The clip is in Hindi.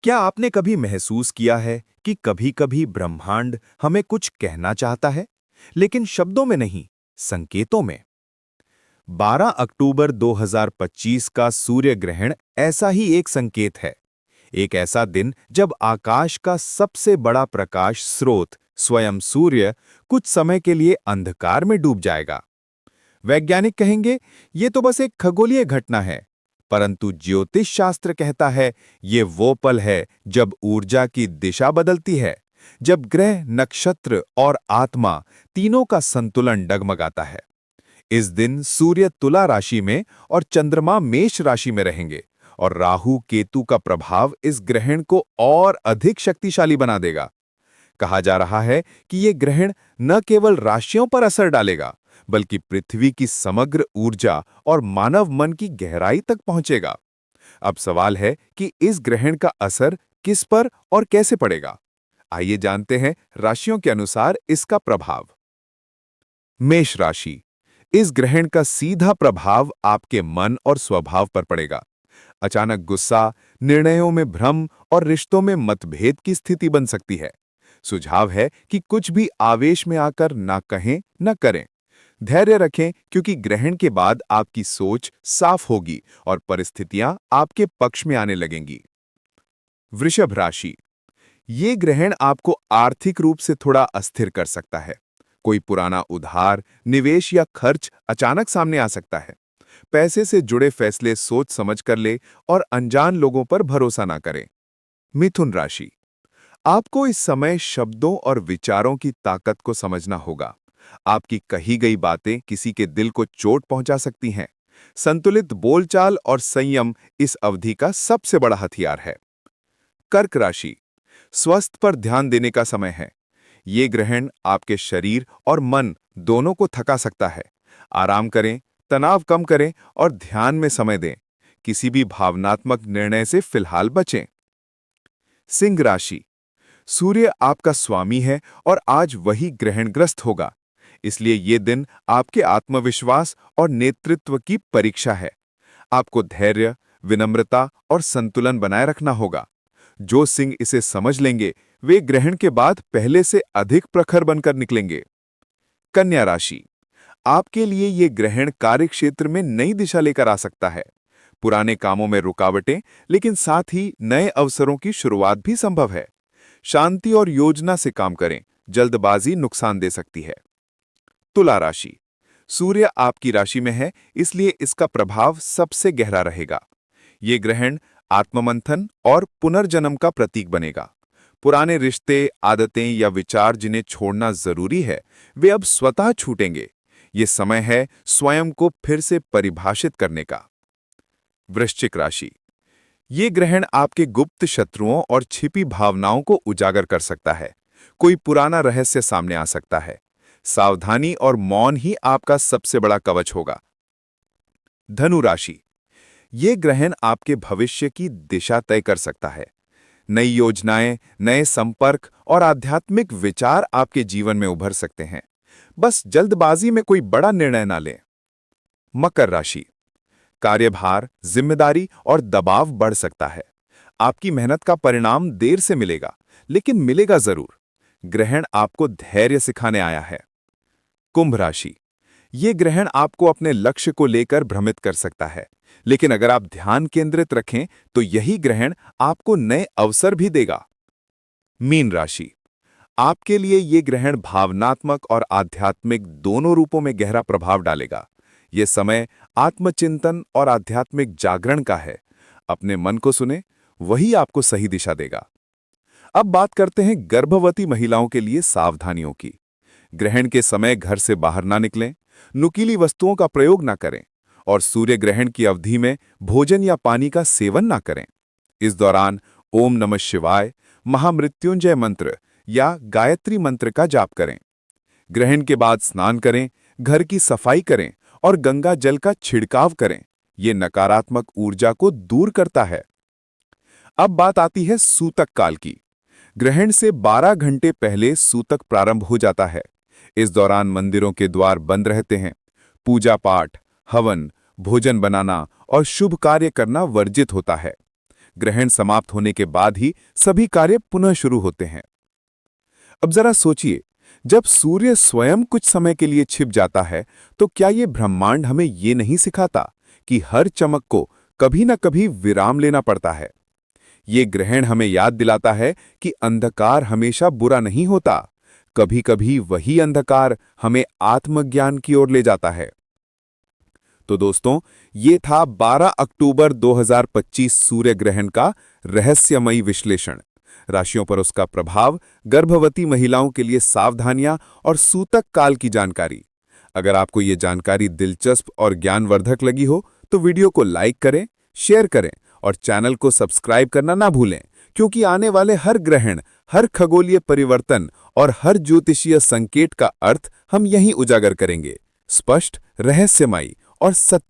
क्या आपने कभी महसूस किया है कि कभी-कभी ब्रह्मांड हमें कुछ कहना चाहता है, लेकिन शब्दों में नहीं, संकेतों में? 12 अक्टूबर 2025 का सूर्य ग्रहण ऐसा ही एक संकेत है। एक ऐसा दिन जब आकाश का सबसे बड़ा प्रकाश स्रोत, स्वयं सूर्य, कुछ समय के लिए अंधकार में डूब जाएगा। वैज्ञानिक कहेंगे, ये तो बस एक खगोलीय घटना है, परंतु ज्योतिष शास्त्र कहता है, ये वो पल है जब ऊर्जा की दिशा बदलती है, जब ग्रह, नक्षत्र और आत्मा तीनों का संतुलन डगमगाता है। इस दिन सूर्य तुला राशि में और चंद्रमा मेष राशि में रहेंगे, और राहु केतु का प्रभाव इस ग्रहण को और अधिक शक्तिशाली बना देगा। कहा जा रहा है कि ये ग्रहण न केवल राशियों पर असर डालेगा, बल्कि पृथ्वी की समग्र ऊर्जा और मानव मन की गहराई तक पहुंचेगा। अब सवाल है कि इस ग्रहण का असर किस पर और कैसे पड़ेगा। आइए जानते हैं राशियों के अनुसार इसका प्रभाव। मेष राशि। इस ग्रहण का सीधा प्रभाव आपके मन और स्वभाव पर पड़ेगा। अचानक गुस्सा, निर्णयों में भ्रम और रिश्तों में मतभेद की स्थिति बन सकती है। सुझाव है कि कुछ भी आवेश में आकर ना कहें न करें। धैर्य रखें, क्योंकि ग्रहण के बाद आपकी सोच साफ होगी और परिस्थितियां आपके पक्ष में आने लगेंगी। वृषभ राशि। ये ग्रहण आपको आर्थिक रूप से थोड़ा अस्थिर कर सकता है। कोई पुराना उधार, निवेश या खर्च अचानक सामने आ सकता है। पैसे से जुड़े फैसले सोच समझ कर ले और अनजान लोगों पर भरोसा ना करें। मिथुन राशि। आपको इस समय शब्दों और विचारों की ताकत को समझना होगा। आपकी कही गई बातें किसी के दिल को चोट पहुंचा सकती हैं। संतुलित बोलचाल और संयम इस अवधि का सबसे बड़ा हथियार है। कर्क राशि। स्वास्थ्य पर ध्यान देने का समय है। ये ग्रहण आपके शरीर और मन दोनों को थका सकता है। आराम करें, तनाव कम करें और ध्यान में समय दें। किसी भी भावनात्मक निर्णय से फिलहाल बचें। सिंह राशि। सूर्य आपका स्वामी है और आज वही ग्रहणग्रस्त होगा। इसलिए ये दिन आपके आत्मविश्वास और नेतृत्व की परीक्षा है। आपको धैर्य, विनम्रता और संतुलन बनाए रखना होगा। जो सिंह इसे समझ लेंगे, वे ग्रहण के बाद पहले से अधिक प्रखर बनकर निकलेंगे। कन्या राशि। आपके लिए ये ग्रहण कार्यक्षेत्र में नई दिशा लेकर आ सकता है। पुराने कामों में रुकावटें, लेकिन साथ ही नए अवसरों की शुरुआत भी संभव है। शांति और योजना से काम करें, जल्दबाजी नुकसान दे सकती है। तुला राशि। सूर्य आपकी राशि में है, इसलिए इसका प्रभाव सबसे गहरा रहेगा। ये ग्रहण आत्ममंथन और पुनर्जन्म का प्रतीक बनेगा। पुराने रिश्ते, आदतें या विचार जिन्हें छोड़ना जरूरी है, वे अब स्वतः छूटेंगे। ये समय है स्वयं को फिर से परिभाषित करने का। वृश्चिक राशि। ये ग्रहण आपके गुप्त शत्रुओं और छिपी भावनाओं को उजागर कर सकता है। कोई पुराना रहस्य सामने आ सकता है। सावधानी और मौन ही आपका सबसे बड़ा कवच होगा। धनु राशि। ये ग्रहण आपके भविष्य की दिशा तय कर सकता है। नई योजनाएं, नए संपर्क और आध्यात्मिक विचार आपके जीवन में उभर सकते हैं। बस जल्दबाजी में कोई बड़ा निर्णय ना लें। मकर राशि। कार्यभार, जिम्मेदारी और दबाव बढ़ सकता है। आपकी मेहनत का परिणाम देर से मिलेगा, लेकिन मिलेगा जरूर। ग्रहण आपको धैर्य सिखाने आया है। कुंभ राशि। ये ग्रहण आपको अपने लक्ष्य को लेकर भ्रमित कर सकता है, लेकिन अगर आप ध्यान केंद्रित रखें तो यही ग्रहण आपको नए अवसर भी देगा। मीन राशि। आपके लिए ये ग्रहण भावनात्मक और आध्यात्मिक दोनों रूपों में गहरा प्रभाव डालेगा। ये समय आत्मचिंतन और आध्यात्मिक जागरण का है। अपने मन को सुने, वही आपको सही दिशा देगा। अब बात करते हैं गर्भवती महिलाओं के लिए सावधानियों की। ग्रहण के समय घर से बाहर ना निकलें, नुकीली वस्तुओं का प्रयोग ना करें और सूर्य ग्रहण की अवधि में भोजन या पानी का सेवन ना करें। इस दौरान ओम नमः शिवाय, महामृत्युंजय मंत्र या गायत्री मंत्र का जाप करें। ग्रहण के बाद स्नान करें, घर की सफाई करें और गंगा जल का छिड़काव करें। ये नकारात्मक ऊर्जा को दूर करता है। अब बात आती है सूतक काल की। ग्रहण से 12 घंटे पहले सूतक प्रारंभ हो जाता है। इस दौरान मंदिरों के द्वार बंद रहते हैं। पूजा पाठ, हवन, भोजन बनाना और शुभ कार्य करना वर्जित होता है। ग्रहण समाप्त होने के बाद ही सभी कार्य पुनः शुरू होते हैं। अब जरा सोचिए, जब सूर्य स्वयं कुछ समय के लिए छिप जाता है, तो क्या ये ब्रह्मांड हमें ये नहीं सिखाता कि हर चमक को कभी न कभी विराम लेना पड़ता है? ये ग्रहण हमें याद दिलाता है कि अंधकार हमेशा बुरा नहीं होता। कभी कभी वही अंधकार हमें आत्मज्ञान की ओर ले जाता है। तो दोस्तों, ये था 12 अक्टूबर 2025 सूर्य ग्रहण का रहस्यमयी विश्लेषण। राशियों पर उसका प्रभाव, गर्भवती महिलाओं के लिए सावधानियां और सूतक काल की जानकारी। अगर आपको ये जानकारी दिलचस्प और ज्ञानवर्धक लगी हो तो वीडियो को लाइक करें, शेयर करें और चैनल को सब्सक्राइब करना ना भूलें, क्योंकि आने वाले हर ग्रहण, हर खगोलीय परिवर्तन और हर ज्योतिषीय संकेत का अर्थ हम यहीं उजागर करेंगे। स्पष्ट, रहस्यमयी और सत्य।